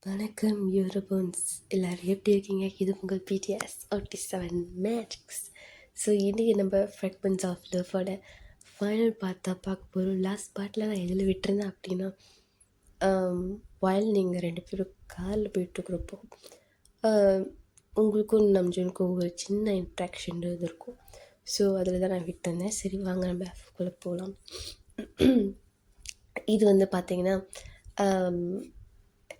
வணக்கம் யூரோபோன்ஸ், எல்லோரும் எப்படி இருக்கீங்க? இது உங்கள் பிடிஎஸ் 47 மேட்ரிக்ஸ். ஸோ இன்றைக்கி நம்ம ஃப்ரெக்மெண்ட்ஸ் ஆஃப் லவ்வோட ஃபைனல் பார்ட் தான் பார்க்க போகிறோம். லாஸ்ட் பார்ட்டில் நான் எதில் விட்டுருந்தேன் அப்படின்னா, வயல் நீங்கள் 2 பேரும் காரில் போயிட்டுருக்குறப்போ உங்களுக்கும் நம்ஜனுக்கும் ஒரு சின்ன இன்ட்ராக்ஷன் இருக்கும். ஸோ அதில் தான் நான் விட்டுருந்தேன். சரி வாங்க நம்ம எஃப்குள்ளே போகலாம். இது வந்து பார்த்திங்கன்னா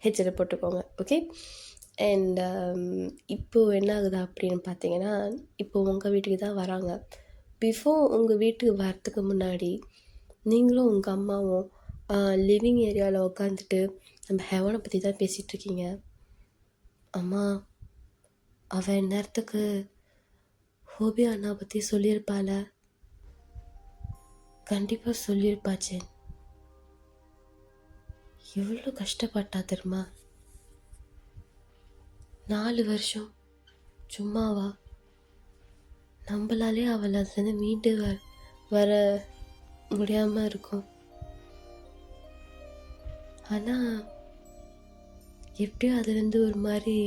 ஹெட்செட்டை போட்டுக்கோங்க, ஓகே. அண்ட் இப்போது என்ன ஆகுது அப்படின்னு பார்த்தீங்கன்னா, இப்போது உங்கள் வீட்டுக்கு தான் வராங்க. பிஃபோர் உங்கள் வீட்டுக்கு வரத்துக்கு முன்னாடி நீங்களும் உங்கள் அம்மாவும் லிவிங் ஏரியாவில் உட்காந்துட்டு நம்ம ஹெவனை பற்றி தான் பேசிகிட்ருக்கீங்க. அம்மா, அவன் நேரத்துக்கு ஹோபி அண்ணா பற்றி சொல்லியிருப்பாள? கண்டிப்பாக சொல்லியிருப்பாச்சே. எவ்வளோ கஷ்டப்பட்டா தெரியுமா? 4 வருஷம் சும்மாவா? நம்மளாலே அவளை அதுலேருந்து மீண்டு வர முடியாமல் இருக்கும். ஆனால் எப்படியோ அதுலேருந்து ஒரு மாதிரி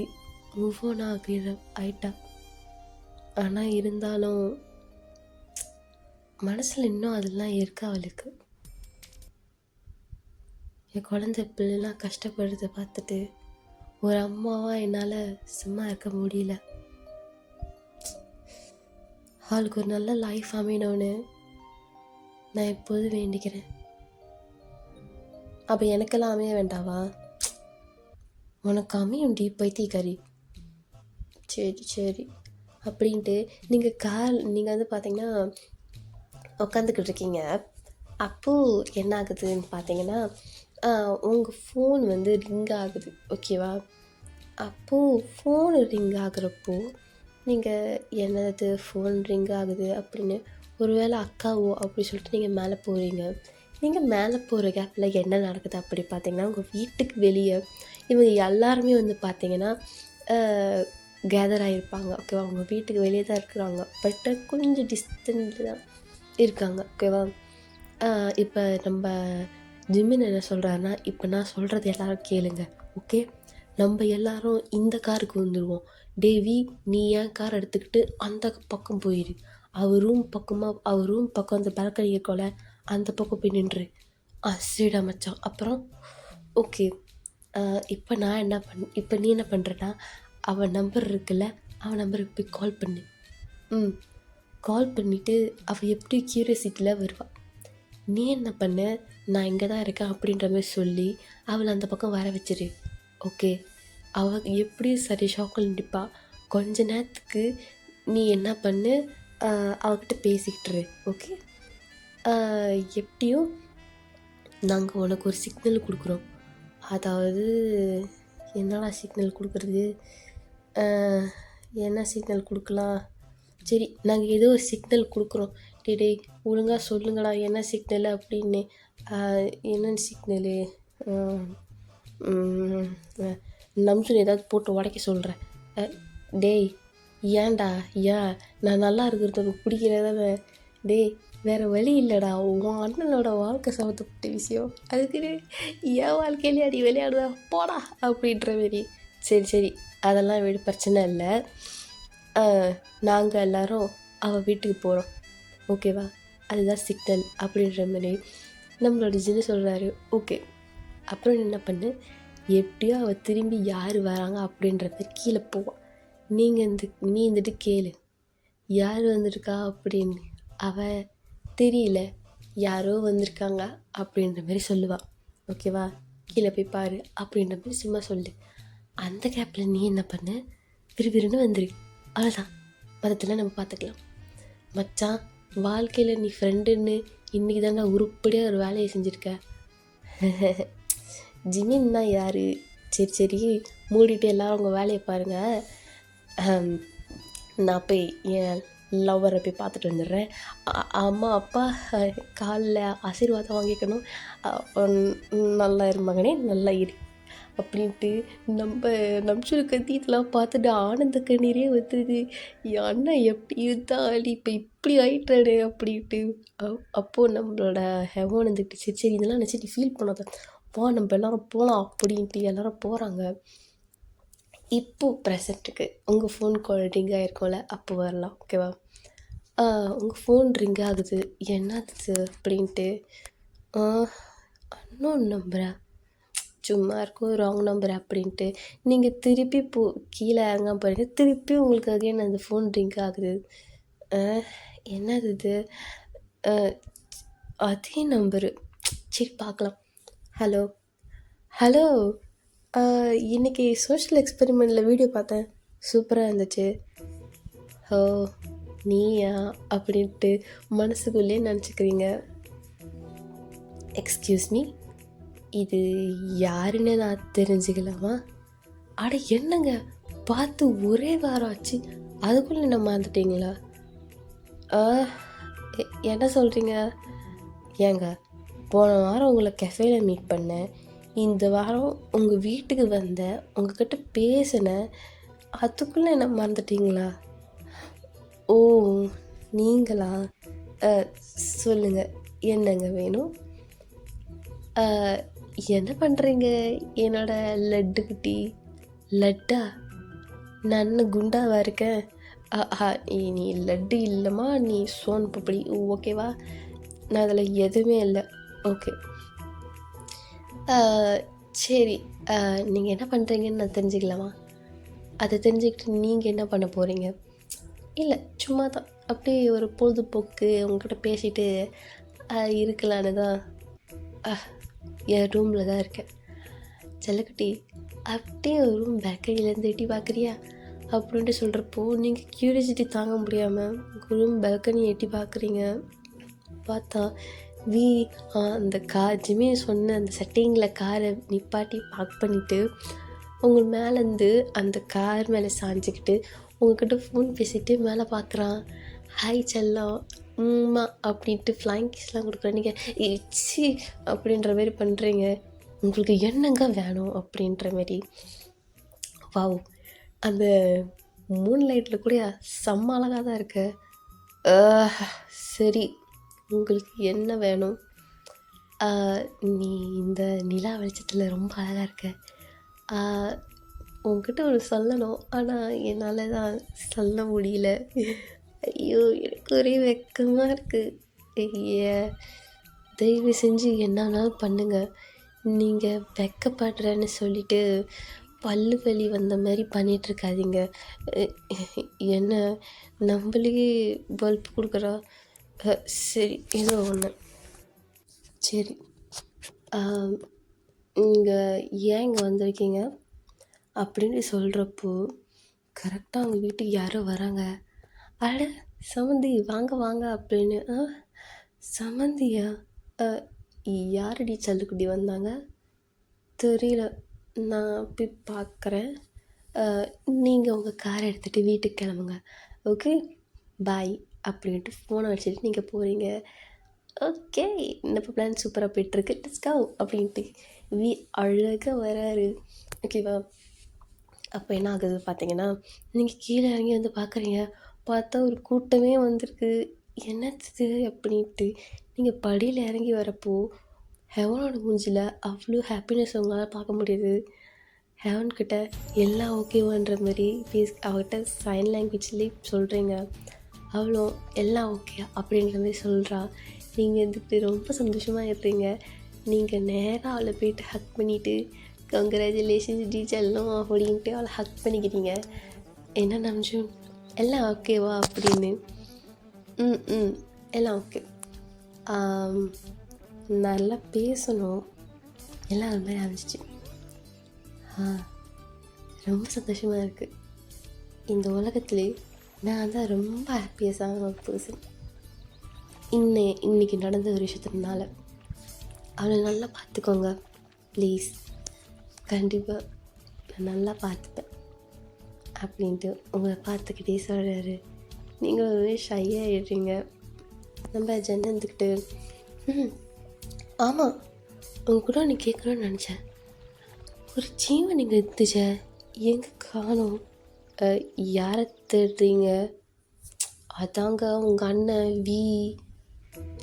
மூவ் ஆன் ஆயிட்டா. ஆனால் இருந்தாலும் மனசில் இன்னும் அதெல்லாம் இருக்கு அவளுக்கு. என் குழந்தை பிள்ளைலாம் கஷ்டப்படுறத பார்த்துட்டு ஒரு அம்மாவாக என்னால் சும்மா இருக்க முடியல. அவளுக்கு ஒரு நல்ல லைஃப் அமையணும்னு நான் எப்போதும் வேண்டிக்கிறேன். அப்போ எனக்கெல்லாம் அமைய வேண்டாவா? உனக்கு அமையும் டி பைத்தியக்காரி. சரி சரி அப்படின்ட்டு நீங்கள் வந்து பார்த்தீங்கன்னா உட்காந்துக்கிட்டு இருக்கீங்க. அப்போது என்ன ஆகுதுன்னு பார்த்தீங்கன்னா, உங்கள் ஃபோன் வந்து ரிங் ஆகுது, ஓகேவா? அப்போது ஃபோன் ரிங் ஆகுறப்போ நீங்கள் என்னது ஃபோன் ரிங் ஆகுது அப்படின்னு ஒருவேளை அக்காவோ அப்படி சொல்லிட்டு நீங்கள் மேலே போகிறீங்க. நீங்கள் மேலே போகிற கேப்பில் என்ன நடக்குது அப்படி பார்த்தீங்கன்னா, உங்கள் வீட்டுக்கு வெளியே இவங்க எல்லாருமே வந்து பார்த்தீங்கன்னா கேதர் ஆகிருப்பாங்க, ஓகேவா? அவங்க வீட்டுக்கு வெளியே தான் இருக்கிறாங்க, பட் கொஞ்சம் டிஸ்டன்ஸில் தான் இருக்காங்க, ஓகேவா? இப்போ நம்ம ஜிம்மின் என்ன சொல்கிறாருன்னா, இப்போ நான் சொல்கிறது எல்லோரும் கேளுங்க, ஓகே? நம்ம எல்லோரும் இந்த காருக்கு வந்துடுவோம். டேவி, நீ ஏன் கார் எடுத்துக்கிட்டு அந்த பக்கம் போயிடு. அவர் ரூம் பக்கம் அந்த பால்கனி இருக்கோல, அந்த பக்கம் போய் நின்று. சரிடா மச்சான். அப்புறம் ஓகே, இப்போ நீ என்ன பண்ணுறனா, அவன் நம்பர் இருக்குல்ல, அவன் நம்பருக்கு போய் கால் பண்ணு. கால் பண்ணிவிட்டு அவள் எப்படி க்யூரியாசிட்டியில் வருவாள். நீ என்ன பண்ண, நான் இங்கே தான் இருக்கேன் அப்படின்ற மாதிரி சொல்லி அவளை அந்த பக்கம் வர வச்சிரு, ஓகே? அவள் எப்படி சரி ஷாக்கில் நிற்பா. கொஞ்ச நேரத்துக்கு நீ என்ன பண்ணு, அவகிட்ட பேசிக்கிட்டுரு, ஓகே? எப்படியும் நாங்கள் உனக்கு ஒரு சிக்னல் கொடுக்குறோம். அதாவது என்னடா சிக்னல் கொடுக்குறது, என்ன சிக்னல் கொடுக்கலாம்? சரி, நாங்கள் ஏதோ ஒரு சிக்னல் கொடுக்குறோம். டே ஒழுங்காக சொல்லுங்கடா என்ன சிக்னல் அப்படின்னு. என்னென்ன சிக்னலு? நம்சுன்னு ஏதாவது போட்டு உடைக்க சொல்கிறேன். டேய் ஏன்டா, ஏன் நான் நல்லா இருக்கிறது உனக்கு பிடிக்கிறதானே? டேய் வேறு வழி இல்லைடா, உன் அண்ணனோட வாழ்க்கை சம்மந்தப்பட்ட விஷயம், அதுக்கு என் வாழ்க்கையிலே அடி விளையாடுவா போடா அப்படின்ற மாரி. சரி அதெல்லாம் விட பிரச்சனை இல்லை. நாங்கள் எல்லோரும் அவள் வீட்டுக்கு போகிறோம், ஓகேவா? அதுதான் சிக்னல் அப்படின்ற மாதிரி நம்மளோட ஜின்னு சொல்கிறாரு, ஓகே. அப்புறம் என்ன பண்ணு, எப்படியோ அவள் திரும்பி யார் வராங்க அப்படின்றத கீழே போவான். நீ இருந்துட்டு கேளு, யார் வந்திருக்கா அப்படின்னு. அவள் தெரியல, யாரோ வந்திருக்காங்க அப்படின்ற மாதிரி சொல்லுவாள், ஓகேவா? கீழே போய் பாரு அப்படின்ற மாதிரி சும்மா சொல்லு. அந்த கேப்பில் நீ என்ன பண்ணு, விறுவிறுன்னு வந்துரு, அவ்வளோதான். மதத்தில் நம்ம பார்த்துக்கலாம். மச்சான், வாழ்க்கையில் நீ ஃப்ரெண்டுன்னு இன்றைக்கி தானே உருப்படியாக ஒரு வேலையை செஞ்சுருக்க. ஜிமின்னா யார்? சரி மூடிட்டு எல்லோரும் உங்கள் வேலையை பாருங்கள். நான் போய் என் லவ்வரை போய் பார்த்துட்டு வந்துடுறேன். அம்மா அப்பா காலில் ஆசீர்வாதம் வாங்கிக்கணும். நல்லா இரு மகனே, நல்லா இரு அப்படின்ட்டு நம்சூர் கத்தியெல்லாம் பார்த்துட்டு ஆனந்த கண்ணீரே வந்துது. என் அண்ணன் எப்படி இருந்தால் இப்போ இப்படி ஆயிட்டானே அப்படின்ட்டு. அப்போது நம்மளோட ஹெவன் வந்துட்டு சரி இதெல்லாம் நினச்சி நீ ஃபீல் பண்ணாத, வா நம்ம எல்லோரும் போகலாம் அப்படின்ட்டு எல்லோரும் போகிறாங்க. இப்போது ப்ரெசண்ட்டுக்கு உங்கள் ஃபோன் கால் ரிங் ஆகிருக்கும்ல, அப்போ வரலாம். ஓகேவா? உங்கள் ஃபோன் ரிங் ஆகுது, என்னது அப்படின்ட்டு அன்னோன் நம்பரா, சும்மா இருக்கும் ராங் நம்பர் அப்படின்ட்டு நீங்கள் திருப்பி கீழே இறங்க போகிறீங்க. திருப்பி உங்களுக்கு அகைன் அந்த ஃபோன் ரிங் ஆகுது. என்னது இது? அதே நம்பரு. சரி பார்க்கலாம். ஹலோ ஹலோ இன்றைக்கி சோஷியல் எக்ஸ்பெரிமெண்ட்டில் வீடியோ பார்த்தேன், சூப்பராக இருந்துச்சு. ஓ நீயா அப்படின்ட்டு மனசுக்குள்ளேயே நினச்சிக்கிறீங்க. எக்ஸ்கியூஸ் மீ, இது யாருன்னு நான் தெரிஞ்சுக்கலாமா? அட என்னங்க, பார்த்து ஒரே வாரம் ஆச்சு, அதுக்குள்ளே என்ன மறந்துட்டீங்களா? என்ன சொல்கிறீங்க? ஏங்க, போன வாரம் உங்களை கெஃபேல மீட் பண்ணேன், இந்த வாரம் உங்கள் வீட்டுக்கு வந்தேன், உங்ககிட்ட பேசினேன், அதுக்குள்ளே என்ன மறந்துட்டீங்களா? ஓ நீங்களா? சொல்லுங்கள், என்னங்க வேணும்? என்ன பண்ணுறீங்க என்னோட லட்டு குட்டி? லட்டா? நான் குண்டாவாக இருக்கேன்? நீ லட்டு இல்லைம்மா, நீ சோன் பப்படி. ஓகேவா? நான் அதில் எதுவுமே இல்லை. ஓகே சரி, நீங்கள் என்ன பண்ணுறீங்கன்னு நான் தெரிஞ்சுக்கலாமா? அதை தெரிஞ்சுக்கிட்டு நீங்கள் என்ன பண்ண போகிறீங்க? இல்லை, சும்மா தான் அப்படியே ஒரு பொழுதுபோக்கு உங்கள்கிட்ட பேசிட்டு இருக்கலான்னு தான் என் ரூமில் தான் இருக்கேன். செல்லக்குட்டி, அப்படியே ஒரு ரூம் பேல்கனிலேருந்து எட்டி பார்க்குறியா அப்படின்ட்டு சொல்கிறப்போ நீங்கள் க்யூரியாசிட்டி தாங்க முடியாமல் உங்கள் ரூம் பால்கனி எட்டி பார்க்குறீங்க. பார்த்தா அந்த ஜிம்மி சொன்ன அந்த செட்டிங்கில் காரை நிப்பாட்டி பார்க் பண்ணிவிட்டு உங்கள் மேலேருந்து அந்த கார் மேலே சாஞ்சிக்கிட்டு உங்கள்கிட்ட ஃபோன் பேசிவிட்டு மேலே பார்க்குறான். ஹாய் செல்லம் அப்படின்ட்டு ஃப்ளைங் கிஸ்லாம் கொடுக்குறேன். நீங்கள் சி அப்படின்ற மாரி பண்ணுறீங்க. உங்களுக்கு என்னங்க வேணும் அப்படின்ற மாரி. வாவ், அந்த மூன் லைட்டில் கூட செம்ம அழகாக தான் இருக்கு. சரி, உங்களுக்கு என்ன வேணும்? நீ இந்த நிலா வெளிச்சத்தில் ரொம்ப அழகாக இருக்க. உங்ககிட்ட ஒரு சொல்லணும், ஆனால் என்னால் தான் சொல்ல முடியல. ஐயோ, எனக்கு ஒரே வெக்கமாக இருக்குது. தயவு செஞ்சு என்னன்னாலும் பண்ணுங்கள். நீங்கள் வெக்கப்படுறேன்னு சொல்லிவிட்டு பல்லு வலி வந்த மாதிரி பண்ணிகிட்ருக்காதீங்க. என்ன நம்மளுக்கே பல்ப் கொடுக்குறா? சரி, ஏதோ ஒன்று. சரி, நீங்கள் ஏன் இங்கே வந்திருக்கீங்க அப்படின்னு சொல்கிறப்போ கரெக்டாக அவங்க வீட்டுக்கு யாரோ வராங்க. அட சமந்தி, வாங்க வாங்க அப்படின்னு. சமந்தியா? யாரடி சல்லுக்குட்டி வந்தாங்க? தெரியல, நான் போய் பார்க்குறேன். நீங்கள் உங்கள் காரை எடுத்துகிட்டு வீட்டுக்கு கிளம்புங்க. ஓகே, பாய் அப்படின்ட்டு ஃபோனை வச்சுட்டு நீங்கள் போகிறீங்க. ஓகே, நம்ம பிளான் சூப்பராக போய்ட்டுருக்கு, லெட்ஸ் கோ அப்படின்ட்டு அழகாக வராரு. ஓகேவா? அப்போ என்ன ஆகுது பார்த்தீங்கன்னா, நீங்கள் கீழே இறங்கி வந்து பார்க்குறீங்க. பார்த்தா ஒரு கூட்டமே வந்திருக்கு. என்னது அப்படின்ட்டு நீங்கள் படியில் இறங்கி வரப்போ ஹெவனோட மூஞ்சில் அவ்வளோ ஹாப்பினஸ் உங்களால் பார்க்க முடியுது. ஹெவன்கிட்ட எல்லாம் ஓகேவான்ற மாதிரி அவகிட்ட சைன் லாங்குவேஜ்லேயே சொல்கிறீங்க. அவ்வளோ எல்லாம் ஓகே அப்படின்ற மாதிரி சொல்கிறா. நீங்கள் இதுக்கு ரொம்ப சந்தோஷமாக இருப்பீங்க. நீங்கள் நேராக அவளை போய்ட்டு ஹக் பண்ணிவிட்டு கங்க்ராச்சுலேஷன்ஸ் டீச்சர்லாம் அப்படின்ட்டு அவளை ஹக் பண்ணிக்கிறீங்க. என்ன நினச்சோம், எல்லாம் ஓகேவா அப்படின்னு. எல்லாம் ஓகே, நல்லா பேசணும், எல்லாம் அது மாதிரி ஆரம்பிச்சிச்சு. ரொம்ப சந்தோஷமாக இருக்குது. இந்த உலகத்துலே நான் தான் ரொம்ப ஹாப்பியஸான ஒரு பர்சன். இன்னைக்கு நடந்த ஒரு விஷயத்தினால அவளை நல்லா பார்த்துக்கோங்க ப்ளீஸ். கண்டிப்பாக நான் நல்லா பார்த்துப்பேன் அப்படின்ட்டு உங்களை பார்த்துக்கிட்டே சொல்கிறாரு. நீங்கள் ஒரு ஷையாக ஆகிடுறீங்க. நம்ம ஜன்னந்துக்கிட்டு ஆமாம், உங்க கூட நீ கேட்கணும்னு நினச்சேன். ஒரு ஜீவன் நீங்கள் இருந்துச்ச, எங்கே காணோம்? யாரை தேடுறீங்க? அதாங்க உங்கள் அண்ணன்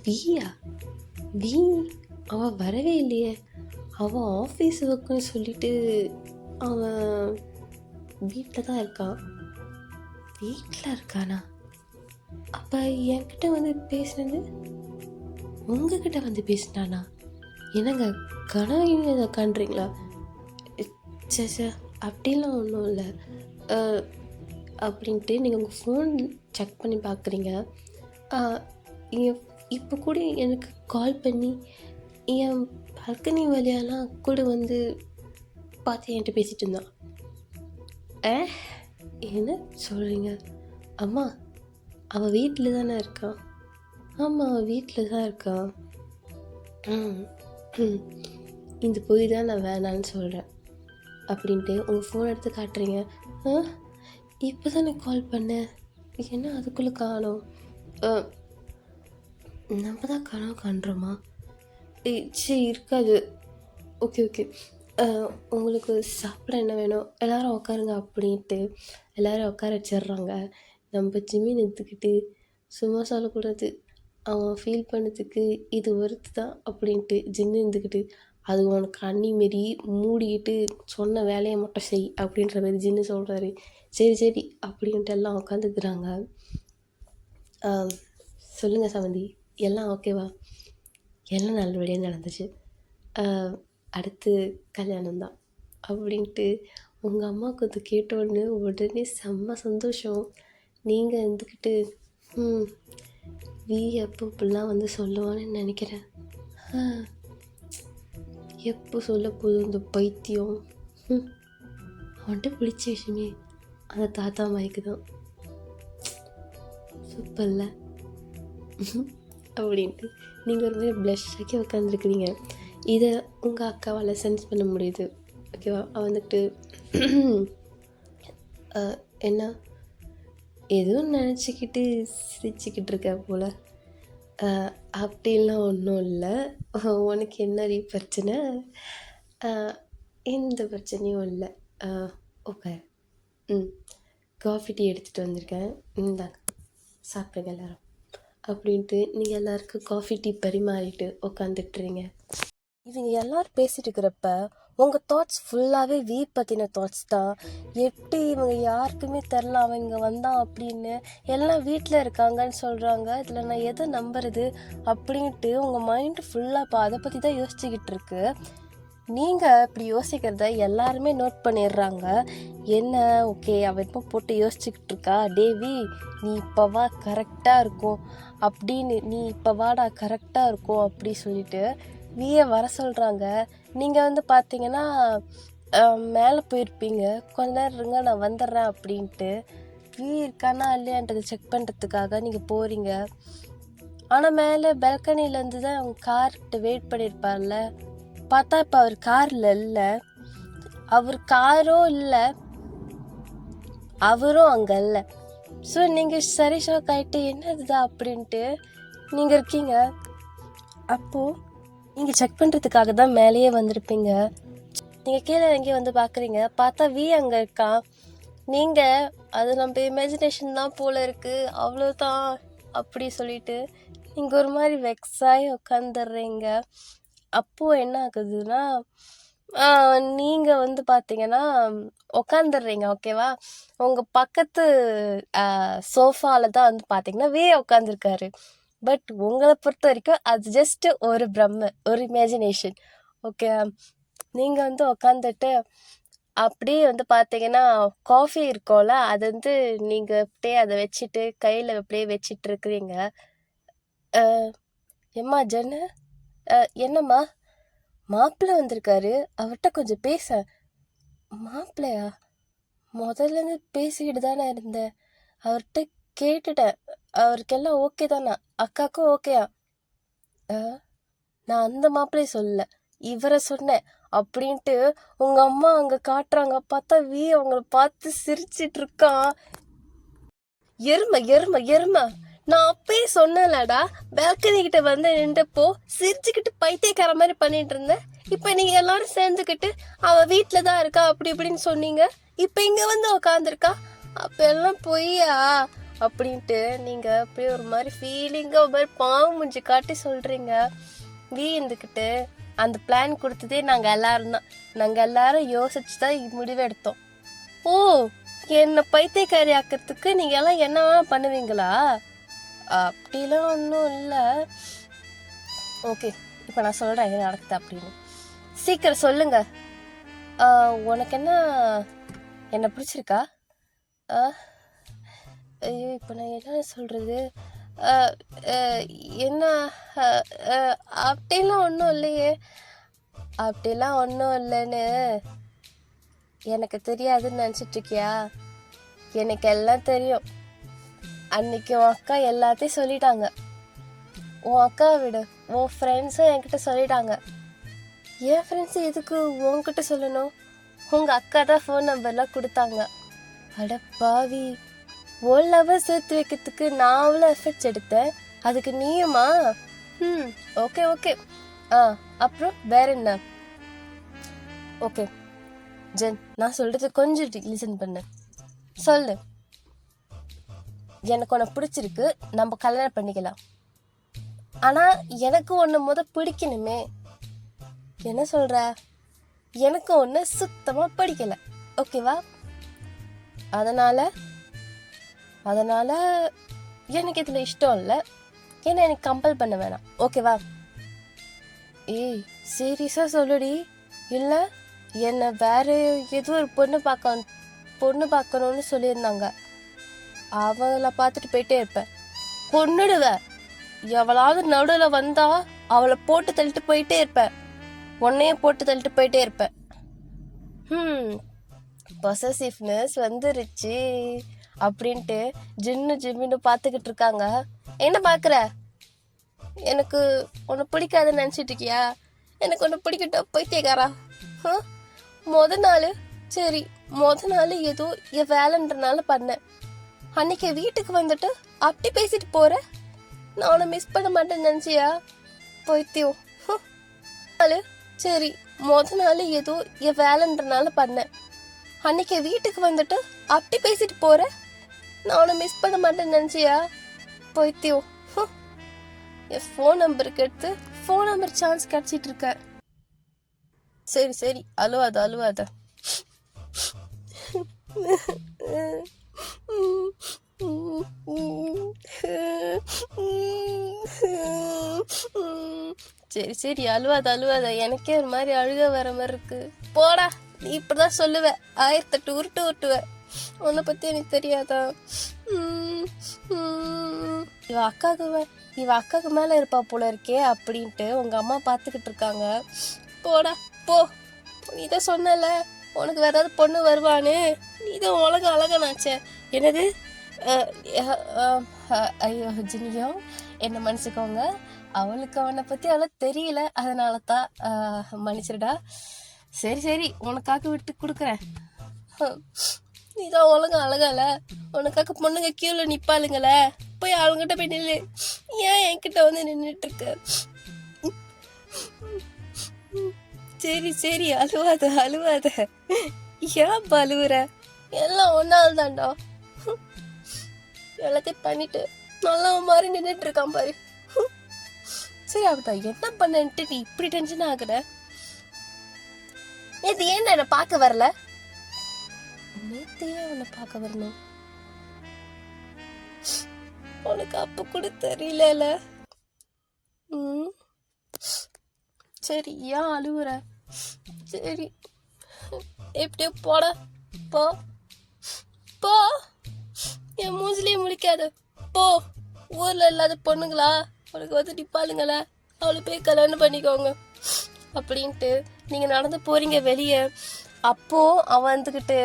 வியா? அவன் வரவே இல்லையே. அவன் ஆஃபீஸ் ஒர்க்குன்னு சொல்லிட்டு அவன் வீட்டில் தான் இருக்கான். வீட்டில் இருக்கானா? அப்போ என்கிட்ட வந்து பேசினது உங்ககிட்ட வந்து பேசினானா? என்னங்க கனவு இதை காண்றீங்களா? சே அப்படிலாம் ஒன்றும் இல்லை அப்படின்ட்டு நீங்கள் உங்கள் ஃபோன் செக் பண்ணி பார்க்குறீங்க. இப்போ கூட எனக்கு கால் பண்ணி என் பால்கனி வழியாலாம் கூட வந்து பார்த்து என்கிட்ட பேசிகிட்டு இருந்தான். என்ன சொல்கிறீங்க? அம்மா அவன் வீட்டில் தானே இருக்கான். ஆமாம் அவன் வீட்டில் தான் இருக்கான். இந்த போய் தான் நான் வேணான்னு சொல்கிறேன் அப்படின்ட்டு உங்கள் ஃபோன் எடுத்து காட்டுறீங்க. இப்போ தானே கால் பண்ணேன், என்ன அதுக்குள்ளே காணோம்? நம்ம தான் கனவு காண்றோமா? சரி இருக்காது. ஓகே உங்களுக்கு சாப்பிட என்ன வேணும்? எல்லோரும் உட்காருங்க அப்படின்ட்டு எல்லோரும் உட்கார வச்சிடுறாங்க. நம்ம ஜிம்மின் எடுத்துக்கிட்டு சும்மா சொல்லக்கூடாது, அவன் ஃபீல் பண்ணதுக்கு இது ஒருத்து தான் அப்படின்ட்டு ஜின்னு இருந்துக்கிட்டு அது உனக்கு அண்ணி மாரி மூடிக்கிட்டு சொன்ன வேலையை மட்டும் செய் அப்படின்ற மாதிரி ஜின்னு சொல்கிறாரு. சரி அப்படின்ட்டு எல்லாம் உட்காந்துக்கிறாங்க. சொல்லுங்கள் சமந்தி, எல்லாம் ஓகேவா? எல்லாம் நல்லபடியாக நடந்துச்சு. அடுத்து கல்யாணம் தான் அப்படின்ட்டு உங்கள் அம்மாவுக்கு அது கேட்டோடனே உடனே செம்ம சந்தோஷம். நீங்கள் இருந்துக்கிட்டு எப்போ இப்படிலாம் வந்து சொல்லுவான்னு நினைக்கிறேன். எப்போ சொல்ல போதும் இந்த பைத்தியம். அவன்கிட்ட பிடிச்ச விஷயமே அந்த தாத்தா மாய்க்கு தான். சூப்பர்ல அப்படின்ட்டு நீங்கள் ஒரு மாதிரி ப்ளஷ் ஆக்கி உட்காந்துருக்குறீங்க. இதை உங்கள் அக்காவால் சென்ஸ் பண்ண முடியுது. ஓகேவா? அவன் வந்துட்டு என்ன எதுவும் நினச்சிக்கிட்டு சிரிச்சுக்கிட்டு இருக்க போல். அப்படின்லாம் ஒன்றும் இல்லை. உனக்கு என்னடி பிரச்சனை? எந்த பிரச்சனையும் இல்லை. ஓகே காஃபி டீ எடுத்துகிட்டு வந்திருக்கேன், இந்தாங்க சாப்பிடுங்க எல்லோரும் அப்படின்ட்டு நீங்கள் எல்லாருக்கும் காஃபி டீ பரிமாறிட்டு உட்காந்துட்டுறீங்க. இவங்க எல்லோரும் பேசிகிட்டு இருக்கிறப்ப உங்கள் தாட்ஸ் ஃபுல்லாகவே பற்றின தாட்ஸ் தான். எப்படி இவங்க யாருக்குமே தெரில அவன் இங்கே வந்தான் அப்படின்னு, எல்லாம் வீட்டில் இருக்காங்கன்னு சொல்கிறாங்க, இதில் நான் எதை நம்புறது அப்படின்ட்டு உங்கள் மைண்டு ஃபுல்லாக இப்போ அதை பற்றி தான் யோசிச்சுக்கிட்டு இருக்கு. நீங்கள் இப்படி யோசிக்கிறத எல்லாருமே நோட் பண்ணிடுறாங்க. என்ன ஓகே அவன் இப்போ போட்டு யோசிச்சுக்கிட்டு இருக்கா, டேவி நீ இப்போ வா கரெக்டாக இருக்கும் அப்படின்னு, நீ இப்போ வாடா கரெக்டாக இருக்கும் அப்படி சொல்லிட்டு வியை வர சொல்கிறாங்க. நீங்கள் வந்து பார்த்தீங்கன்னா மேலே போயிருப்பீங்க, கொஞ்ச நேரம் இருங்க நான் வந்துடுறேன் அப்படின்ட்டு. வி இருக்கானா இல்லையான்றதை செக் பண்ணுறதுக்காக நீங்கள் போகிறீங்க. ஆனால் மேலே பால்கனிலேருந்து தான் அவங்க கார்கிட்ட வெயிட் பண்ணியிருப்பார்ல, பார்த்தா இப்போ அவர் காரில் இல்லை. அவர் காரும் இல்லை, அவரும் அங்கே இல்லை. ஸோ நீங்கள் சரி ஷாக் ஆகிட்டு என்னதுதான் அப்படின்ட்டு நீங்கள் இருக்கீங்க. அப்போது நீங்கள் செக் பண்ணுறதுக்காக தான் மேலேயே வந்திருப்பீங்க. நீங்கள் கீழே இறங்கி வந்து பார்க்குறீங்க, பார்த்தா வி அங்கே இருக்கான். நீங்கள் அது நம்ம இமேஜினேஷன் தான் போல் இருக்குது அவ்வளோதான் அப்படி சொல்லிட்டு நீங்கள் ஒரு மாதிரி வெக்ஸாகி உட்காந்துடுறீங்க. அப்போது என்ன ஆகுதுன்னா நீங்கள் வந்து பார்த்தீங்கன்னா உட்காந்துடுறீங்க. ஓகேவா? உங்கள் பக்கத்து சோஃபாவில் தான் வந்து பார்த்தீங்கன்னா வே உட்காந்துருக்காரு. பட் உங்களை பொறுத்த வரைக்கும் அது ஜஸ்ட்டு ஒரு பிரம்ம, ஒரு இமேஜினேஷன். ஓகே, நீங்கள் வந்து உக்காந்துட்டு அப்படியே வந்து பார்த்தீங்கன்னா காஃபி இருக்கோம்ல, அது வந்து நீங்கள் அப்படியே அதை வச்சுட்டு கையில் அப்படியே வச்சிட்டு இருக்கிறீங்க. எம்மா ஜென்னு, என்னம்மா மாப்பிள்ளை வந்திருக்காரு, அவர்கிட்ட கொஞ்சம் பேச. மாப்பிள்ளையா? முதல்லேருந்து பேசிக்கிட்டு தானே இருந்தேன், அவர்கிட்ட கேட்டுட்டேன், அவருக்கெல்லாம் ஓகே தானே, அக்காவுக்கும் ஓகேயா? நான் அந்த மாப்பிள்ளையை சொல்லல, இவரை சொன்னேன் அப்படின்ட்டு உங்க அம்மா அங்க காட்டுறாங்க. பார்த்தா வி அவங்கள பார்த்து சிரிச்சிட்டு இருக்கான். எருமை எருமை எருமை, நான் அப்பயே சொன்னேன்லடா, பால்கனி கிட்ட வந்து நின்றப்போ சிரிச்சுக்கிட்டு பைத்தியக்கார மாதிரி பண்ணிட்டு இருந்தேன். இப்ப நீங்க எல்லாரும் சேர்ந்துக்கிட்டு அவ வீட்டுல தான் இருக்கா அப்படி இப்படின்னு சொன்னீங்க, இப்ப இங்க வந்து உட்காந்துருக்கா, அப்ப எல்லாம் பொய்யா அப்படின்ட்டு நீங்க அப்படியே ஒரு மாதிரி ஃபீலிங்கா ஒரு மாதிரி பாவம் முடிஞ்சு காட்டி சொல்றீங்க. வீ இருந்துக்கிட்டு அந்த பிளான் கொடுத்ததே நாங்கள் எல்லாரும் தான். நாங்கள் எல்லாரும் யோசிச்சு தான் முடிவு எடுத்தோம். ஓ, என்னை பைத்தியக்காரி ஆக்கிறதுக்கு நீங்கள் எல்லாம் என்ன வேணால் பண்ணுவீங்களா? அப்படிலாம் ஒன்றும் இல்லை. ஓகே, இப்போ நான் சொல்கிறேன் என்ன நடக்குது அப்படின்னு. சீக்கிரம் சொல்லுங்க. உனக்கு என்ன பிடிச்சிருக்கா? ஐயோ, இப்போ நான் என்ன சொல்கிறது? என்ன? அப்படிலாம் ஒன்றும் இல்லையே. அப்படிலாம் ஒன்றும் இல்லைன்னு எனக்கு தெரியாதுன்னு நினச்சிட்ருக்கியா? எனக்கு எல்லாம் தெரியும். அன்னைக்கு உன் அக்கா எல்லாத்தையும் சொல்லிட்டாங்க. உன் அக்காவை விட உன் ஃப்ரெண்ட்ஸும் என்கிட்ட சொல்லிட்டாங்க. என் ஃப்ரெண்ட்ஸு எதுக்கு உன்கிட்ட சொல்லணும்? உங்கள் அக்கா தான் ஃபோன் நம்பர்லாம் கொடுத்தாங்க. அட பாவி, உன் லவர் சேர்த்து வைக்கிறதுக்கு நான் அவ்வளோ எஃபெக்ட்ஸ் எடுத்தேன், அதுக்கு நீயுமா? Okay okay. அப்புறம் வேற என்ன? ஓகே ஜென், நான் சொல்கிறது கொஞ்சம் லிசன் பண்ணு. சொல்லு. எனக்கு உன்னை பிடிச்சிருக்கு, நம்ம கல்யாணம் பண்ணிக்கலாம். ஆனால் எனக்கு ஒன்று பிடிக்கணுமே. என்ன சொல்கிற? எனக்கு ஒன்று சுத்தமாக பிடிக்கலை, ஓகேவா? அதனால் எனக்கு இதில் இஷ்டம் இல்லை. ஏன்னா எனக்கு கம்பல் பண்ண வேணாம், ஓகேவா? ஏய், சீரியஸாக சொல்லுடி. இல்லை என்னை வேற ஏதோ ஒரு பொண்ணு பார்க்கணுன்னு சொல்லியிருந்தாங்க. அவங்கள பார்த்துட்டு போயிட்டே இருப்பேன். கொன்னுடுவேன். எவளாவது நடுவில் வந்தா அவளை போட்டு தள்ளிட்டு போயிட்டே இருப்பேன். உன்னையும் போட்டு தள்ளிட்டு போயிட்டே இருப்பேன். பொசசிவ்னஸ் வந்துருச்சு அப்படின்ட்டு ஜிம்மின்னு பார்த்துக்கிட்டு இருக்காங்க. என்ன பார்க்குற? எனக்கு உன்னை பிடிக்காதுன்னு நினச்சிட்டு இருக்கியா? எனக்கு உன்னை பிடிக்கட்டும் பைத்தியக்காரா. மொதல் நாள் ஏதோ என் வேலைன்றனால பண்ணேன். அன்னைக்கு வீட்டுக்கு வந்துட்டு அப்படி பேசிட்டு போற. நான் உன்னை மிஸ் பண்ண மாட்டேன்னு நினச்சியா? பைத்தியம். மொதல் நாள் ஏதோ என் வேலைன்றனால பண்ணேன். அன்னைக்கு வீட்டுக்கு வந்துட்டு அப்படி பேசிட்டு போற. நான் உன்னை மிஸ் பண்ண மாட்டேன்னு நினச்சியா? பைத்தியம். என் ஃபோன் நம்பருக்கு எடுத்து ஃபோன் நம்பர் சான்ஸ் கிடச்சிட்டு இருக்க. சரி அழுவாத. சரி அழுவாத. எனக்கே ஒரு மாதிரி அழுக வர மாதிரி இருக்கு. போடா, நீ இப்படிதான் சொல்லுவ. 1008 உருட்டுவ. உன்னை பத்தி எனக்கு தெரியாதா? இவ அக்காவுக்கு மேல இருப்பா போல இருக்கே அப்படின்ட்டு உங்க அம்மா பாத்துக்கிட்டு இருக்காங்க. போடா போ. நீதான் சொன்னல உனக்கு வேற ஏதாவது பொண்ணு வருவான்னு. நீதான் உலகம் அழகனாச்சே. என்னது? ஐயோ ஜினியோ, என்ன மன்னிச்சுக்கோங்க. அவளுக்கு அவனை பத்தி அவ்வளோ தெரியல, அதனால தான் மன்னிச்சிருடா. சரி உனக்காக விட்டு கொடுக்குறேன். நீதான் ஒழுங்கா அழகால, உனக்காக பொண்ணுங்க கியூல நிப்பாளுங்கள. போய் அவங்ககிட்ட போய் நில்லு. ஏன் என்கிட்ட வந்து நின்றுட்டு இருக்க? சரி அழுவாத. ஏன் அழுவுற? எல்லாம் ஒன்னால் தான்டா. எல்லாத்தையும் பண்ணிட்டு நல்லா மாதிரி நின்றுட்டு இருக்கான் பாரு. சரி அவட்டா, என்ன பண்ணன்ட்டு நீ இப்படி டென்ஷன் ஆகுற? நேத்து ஏன் என்ன பார்க்க வரல? நேத்தையே உன்னை பார்க்க வரணும் உனக்கு அப்ப கூட தெரியல. சரி ஏன் அழுவுற? சரி எப்படியோ போட போ. என் மூஞ்சிலேயே முடிக்காத போ. ஊர்ல இல்லாத பொண்ணுங்களா உனக்கு வந்து நிப்பாளுங்களா, அவளை போய் கல்யாணம் பண்ணிக்கோங்க அப்படின்ட்டு நீங்க நடந்து போறீங்க வெளியே. அப்போ அவன் வந்துக்கிட்டு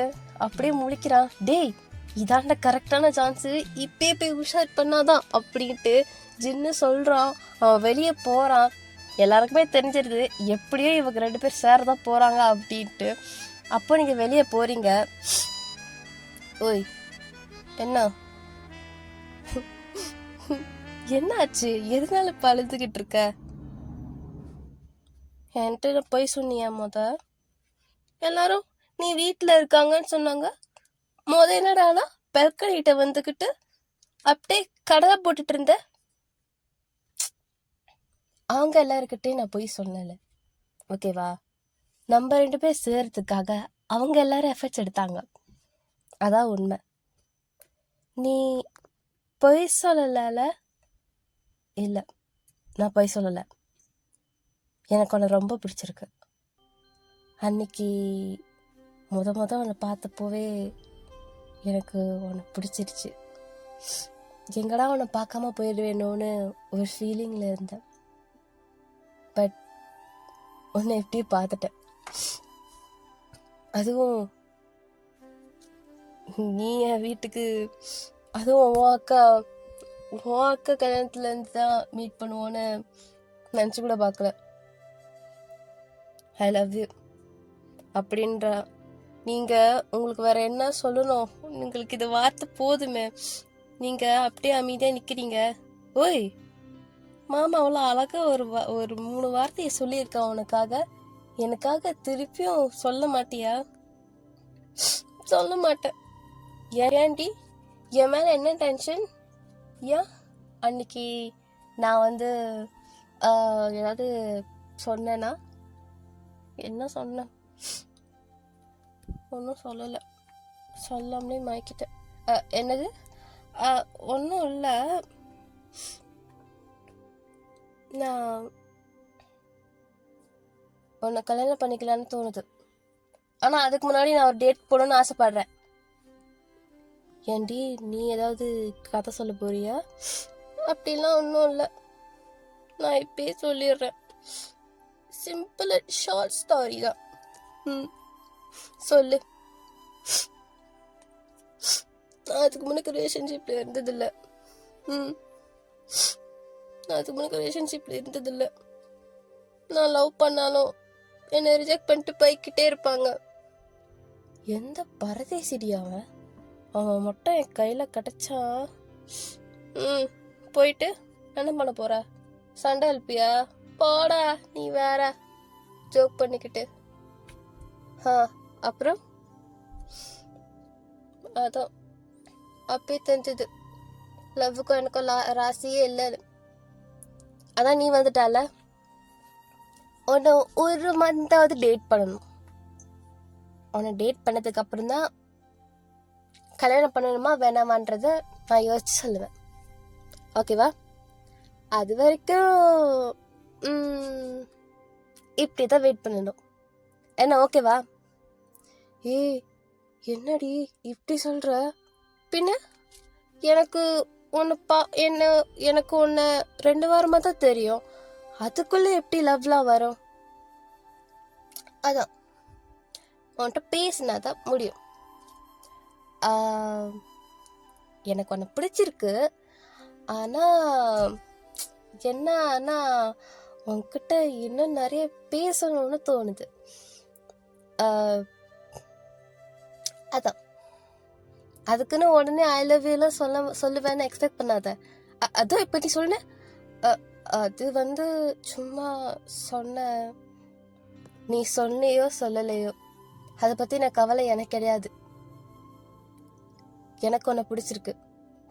அப்படியே முழிக்கிறான். டேய், இதாண்ட கரெக்டான சான்ஸு, இப்பயே போய் உஷார் பண்ணாதான் அப்படின்ட்டு ஜின்னு சொல்றான். அவன் வெளியே போறான். எல்லாருக்குமே தெரிஞ்சிருது எப்படியோ இவங்க 2 பேர் சேரதான் போறாங்க அப்படின்ட்டு. அப்போ நீங்க வெளியே போறீங்க. ஓய், என்னாச்சு? எதனால பழுதுகிட்டு இருக்க? என்கிட்ட போய் சொன்னியா? எல்லாரும் நீ வீட்டுல இருக்காங்கன்னு சொன்னாங்க. என்னடானா பெல்கனிட்ட வந்துகிட்டு அப்படியே கடலை போட்டுட்டு இருந்த. அவங்க எல்லாருக்கிட்டே நான் போய் சொல்லல. ஓகேவா? நம்ம 2 பேர் சேர்றதுக்காக அவங்க எல்லாரும் எஃபர்ட்ஸ் எடுத்தாங்க. அதான் உண்மை. நீ பொய் சொல்லல? இல்லை, நான் பொய் சொல்லலை. எனக்கு உன்னை ரொம்ப பிடிச்சிருக்கு. அன்னைக்கு உன்னை பார்த்தப்போவே எனக்கு உன்னை பிடிச்சிருச்சு. எங்கடா உன்னை பார்க்காம போயிடுவேணும்னு ஒரு ஃபீலிங்கில் இருந்தேன். பட் உன்னை எப்படி பார்த்துட்டேன். அதுவும் நீ என் வீட்டுக்கு, அதுவும் உன் அக்கா கல்யாணத்துலேருந்து தான் மீட் பண்ணுவோன்னு நினச்சி கூட பார்க்கல. ஐ லவ் யூ அப்படின்றா. நீங்கள் உங்களுக்கு வேற என்ன சொல்லணும்? உங்களுக்கு இது வார்த்தை போதுமே. நீங்கள் அப்படியே அமைதியாக நிற்கிறீங்க. ஓய் மாமா அவ்வளோ அழகாக ஒரு 3 வார்த்தையை சொல்லியிருக்கா உனக்காக. எனக்காக திருப்பியும் சொல்ல மாட்டியா? சொல்ல மாட்டேன். ஏன்டி, என் மேலே என்ன டென்ஷன்? ஏன் அன்னைக்கு நான் ஏதாவது சொன்னேன்னா? என்ன சொன்னேன்? ஒன்றும் சொல்லலை. சொல்லாமலே மயக்கிட்டேன். என்னது? ஒன்றும் இல்லை. நான் உன்னை கல்யாணம் பண்ணிக்கலான்னு தோணுது. ஆனால் அதுக்கு முன்னாடி நான் ஒரு டேட் போடணும்னு ஆசைப்படுறேன். ஏண்டி, நீ ஏதாவது கதை சொல்ல போறியா? அப்படிலாம் ஒன்றும் இல்லை. நான் இப்பயே சொல்லிடுறேன். சிம்பிள் அண்ட் ஷார்ட் ஸ்டோரி தான். சொல்லு. நான் அதுக்கு முன்னாடி ரிலேஷன்ஷிப்ல இருந்ததில்லை. நான் லவ் பண்ணாலும் என்னை ரிஜெக்ட் பண்ணிட்டு போய்கிட்டே இருப்பாங்க. எந்த பரதேசிடியாவ அவன் மட்டும் என் கையில் கிடச்சா போயிட்டு என்ன பண்ண போற? சண்டை எழுப்பியா? போடா நீ வேற. ஜோக் பண்ணிக்கிட்டு. அப்புறம் அதான் அப்பயே தெரிஞ்சது லவ்வுக்கும் எனக்கும் ராசியே இல்லைன்னு. அதான் நீ வந்துட்டால, உன்னை ஒரு மந்தாவது டேட் பண்ணணும். உன்னை டேட் பண்ணதுக்கு அப்புறம் தான் கல்யாணம் பண்ணணுமா வேணாமான்றத நான் யோசிச்சு சொல்லுவேன். ஓகேவா? அது வரைக்கும் இப்படி தான் வெயிட் பண்ணணும். என்ன ஓகேவா? ஏய் என்னடி இப்படி சொல்ற? பின்ன எனக்கு எனக்கு உன்னை 2 வாரமா தான் தெரியும். அதுக்குள்ள எப்படி லவ்லாம் வரும்? அதான் உன்கிட்ட பேசினாதான் முடியும். எனக்கு உன்னை பிடிச்சிருக்கு. ஆனால் உன்கிட்ட இன்னும் நிறைய பேசணும்னு தோணுது. அதான் அதுக்குன்னு உடனே ஐ லவ் யூலாம் சொல்லுவேன்னு எக்ஸ்பெக்ட் பண்ணாத. அதான் இப்போ நீ சொன்ன, அது சும்மா சொன்ன. நீ சொன்னியோ சொல்லலையோ அதை பற்றி நான் கவலை எனக்கு கிடையாது. எனக்கு உன்னை பிடிச்சிருக்கு,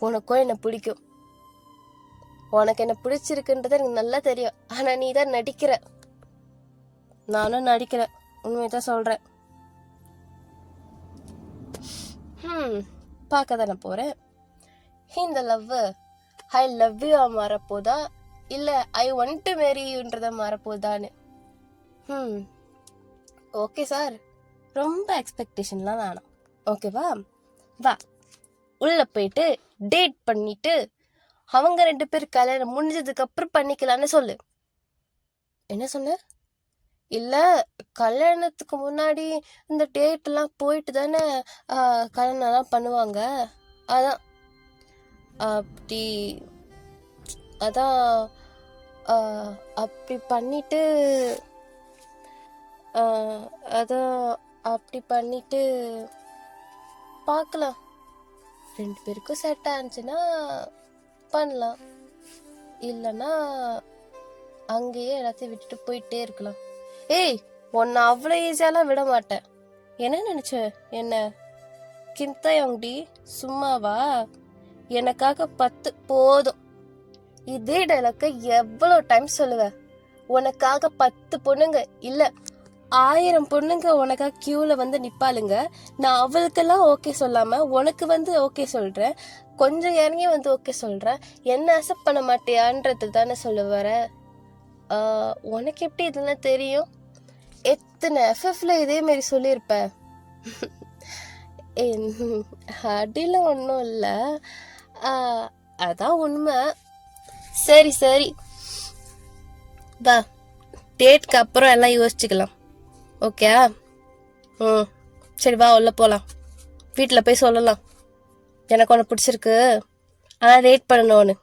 உனக்கும் என்னை பிடிக்கும். உனக்கு என்ன பிடிச்சிருக்குன்றது எனக்கு நல்லா தெரியும். ஆனால் நீ தான் நடிக்கிற. நானும் நடிக்கிறேன், உண்மைதான் சொல்கிறேன். பார்க்க தானே போகிறேன். இந்த லவ் ஐ லவ் யூ மாறப்போதா இல்லை ஐ வாண்ட் டு மேரி யூன்றத மாறப்போதான்னு. ஓகே சார், ரொம்ப எக்ஸ்பெக்டேஷன்லாம் வேணாம். ஓகேவா? வா உள்ள போயிட்டு டேட் பண்ணிட்டு அவங்க 2 பேர் கல்யாணம் முடிஞ்சதுக்கு அப்புறம் பண்ணிக்கலான்னு சொல்லு. என்ன சொன்ன? இல்லை, கல்யாணத்துக்கு முன்னாடி இந்த டேட்லாம் போயிட்டு தானே கல்யாணம்லாம் பண்ணுவாங்க. அதான் அப்படி பண்ணிட்டு பார்க்கலாம். 2 பேருக்கும் செட் ஆச்சுன்னா பண்ணலாம், இல்லைன்னா அங்கேயே எல்லாத்தையும் விட்டுட்டு போயிட்டே இருக்கலாம். ஏய், உன்னை அவ்வளோ ஈஸியாலாம் விட மாட்டேன். என்ன நினச்ச? என்ன கிந்தயங்கடி சும்மாவா? எனக்காக 10 போதும். இதே டைலாக்க எவ்வளோ டைம் சொல்லுவேன்? உனக்காக 10 பொண்ணுங்க இல்லை 1000 பொண்ணுங்க உனக்காக கியூவில் வந்து நிற்பாளுங்க. நான் அவளுக்கெல்லாம் ஓகே சொல்லாமல் உனக்கு வந்து ஓகே சொல்கிறேன். கொஞ்சம் இறங்கி வந்து ஓகே சொல்கிறேன். என்ன அக்செப்ட் பண்ண மாட்டியான்றது தானே சொல்ல வர. உனக்கு எப்படி இதெல்லாம் தெரியும்? எத்தனை எஃப்எஃப்ல இதேமாரி சொல்லியிருப்பேன். அப்படிலாம் ஒன்றும் இல்லை, அதான் உண்மை. சரி சரி வா, டேட்க்கு அப்புறம் எல்லாம் யோசிச்சுக்கலாம். ஓகே? சரி வா, உள்ள போகலாம். வீட்டில் போய் சொல்லலாம் எனக்கு ஒன்று பிடிச்சிருக்கு, ஆனால் டேட் பண்ணணும்னு.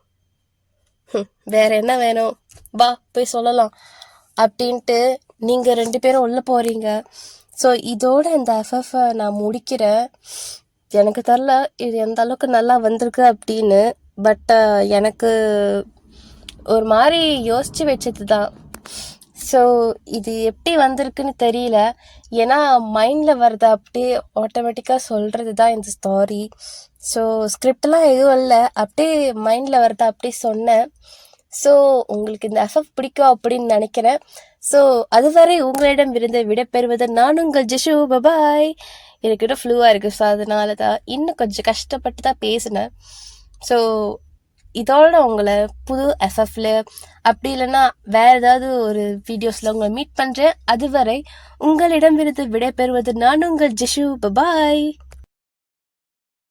வேற என்ன வேணும், வா போய் சொல்லலாம் அப்படின்ட்டு நீங்கள் 2 பேரும் உள்ள போகிறீங்க. ஸோ இதோட இந்த எஃப்எஃப்பை நான் முடிக்கிறேன். எனக்கு தெரில இது எந்த அளவுக்கு நல்லா வந்திருக்கு அப்படின்னு, பட் எனக்கு ஒரு மாதிரி யோசித்து வச்சது தான். ஸோ இது எப்படி வந்திருக்குன்னு தெரியல, ஏன்னா மைண்டில் வர்றத அப்படியே ஆட்டோமேட்டிக்காக சொல்கிறது தான் இந்த ஸ்டாரி. ஸோ ஸ்கிரிப்டெலாம் எதுவும் இல்லை, அப்படியே மைண்டில் வர்றத அப்படியே சொன்னேன். ஸோ உங்களுக்கு இந்த எஃப்எஃப் பிடிக்கும் அப்படின்னு நினைக்கிறேன். ஸோ அதுவரை உங்களிடம் இருந்து விடைபெறுவது நான் உங்கள் ஜிஷு. பபாய். எனக்கு இன்னும் ஃப்ளூவாக இருக்குது, ஸோ அதனால தான் இன்னும் கொஞ்சம் கஷ்டப்பட்டு தான் பேசினேன். ஸோ இதோட உங்களை புது எஃப்எஃப்ல அப்படி இல்லைன்னா வேற ஏதாவது ஒரு வீடியோஸில் உங்களை மீட் பண்ணுறேன். அதுவரை உங்களிடம் இருந்து விடைபெறுவது நான் உங்கள் ஜிஷு. பபாய்.